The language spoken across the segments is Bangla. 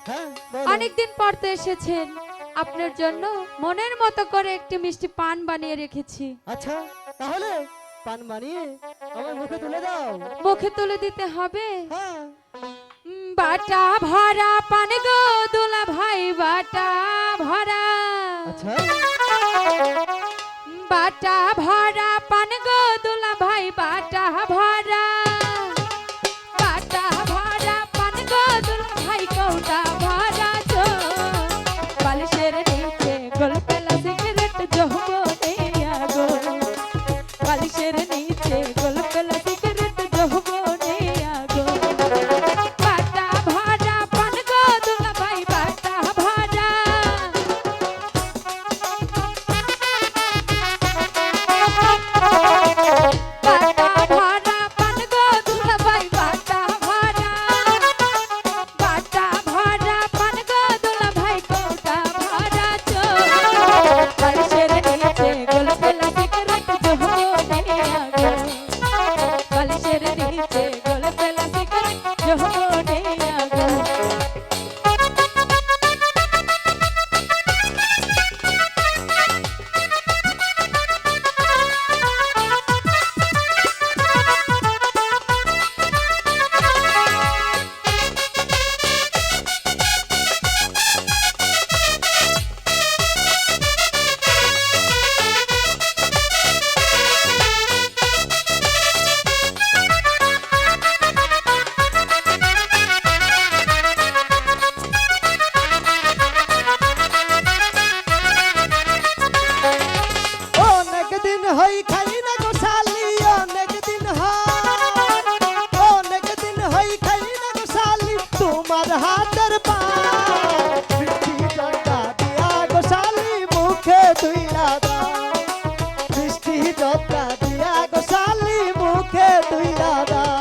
হ্যাঁ অনেকদিন পর তো এসেছেন, আপনার জন্য মনের মতো করে একটি মিষ্টি পান বানিয়ে রেখেছি। আচ্ছা তাহলে পান বানিয়ে আমার মুখে তুলে দাও। মুখে তুলে দিতে হবে? হ্যাঁ বাটা ভরা পান গো দুলা ভাই, বাটা ভরা। আচ্ছা বাটা ভরা পান গো দুলা ভাই, বাটা ভরা। বাটা ভরা পান গো দুলা ভাই, কৌটা ভরা চো। বালিশের নিচে গোল পেলা সিগারেট যৌবনে আগো। বালিশের নিচে গোল পেলা সিগারেট যৌবনে আগো। বাটা ভরা পান গো দুলা ভাই, বাটা ভরা। বাটা ভরা পান গো দুলা ভাই, বাটা ভরা। বাটা ভরা পান গো দুলা ভাই, কৌটা ভরা চো। বালিশের নিচে গোল পেলা সিগারেট যৌবনে আগো। বালিশের নিচে গোল পেলা সিগারেট যৌবনে আগো। অনেক দিন হই খাই না গো শালি, অনেক দিন অনেক দিন হই খাই না গো শালি তোমার হাতের পান। মিষ্টি জর্দা দিয়া গো শালি মুখে তুইলা দাও। মিষ্টি জর্দা দিয়া গো শালি মুখে তুইলা দাও।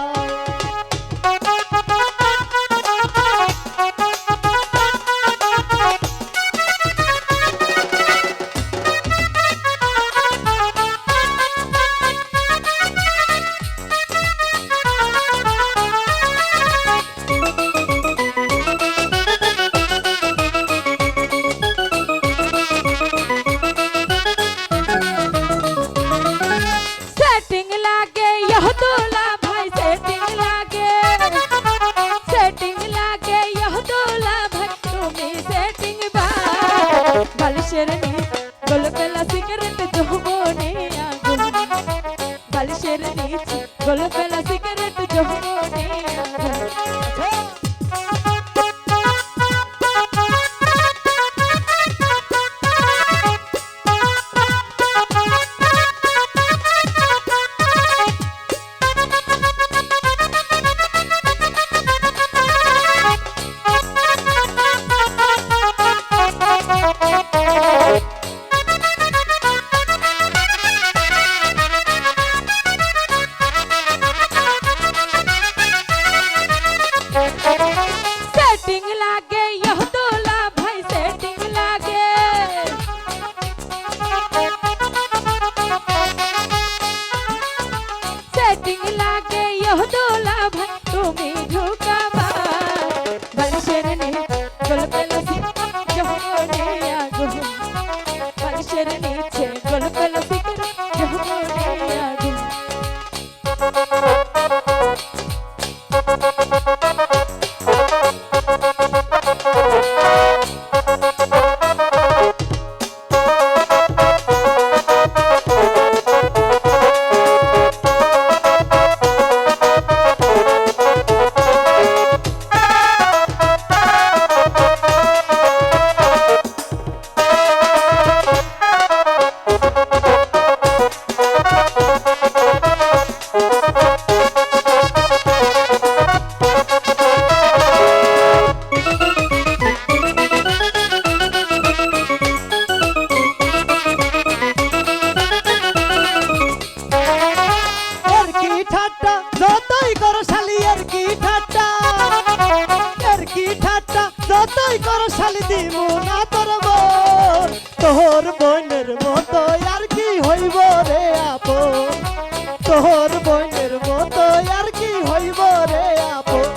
सेटिंग लागे यह दूल्हा भाई, सेटिंग लागे। सेटिंग लागे यह दूल्हा भाई, तुम्हें सेटिंग बाय। बालिशेर नीचे गोल पेला सिगरेट যৌবনে আগো। बालिशेर नीचे गोल पेला सिगरेट যৌবনে আগো। सेटिंग लागे यह दूल्हा भाई, सेटिंग लागे। सेटिंग लागे यह दूल्हा भाई, तुम्हें झुकावा। बालिशेर नीचे गोल पेला सिगरेट যৌবনে আগো। बालिशेर नीचे गोल पेला सिगरेट যৌবনে আগो। যতই করো শালি দিমু না তোর মন, তোর বোনের মতো আর কি হইব রে আপন, তোর বোনের মতো আর কি হইব রে আপন।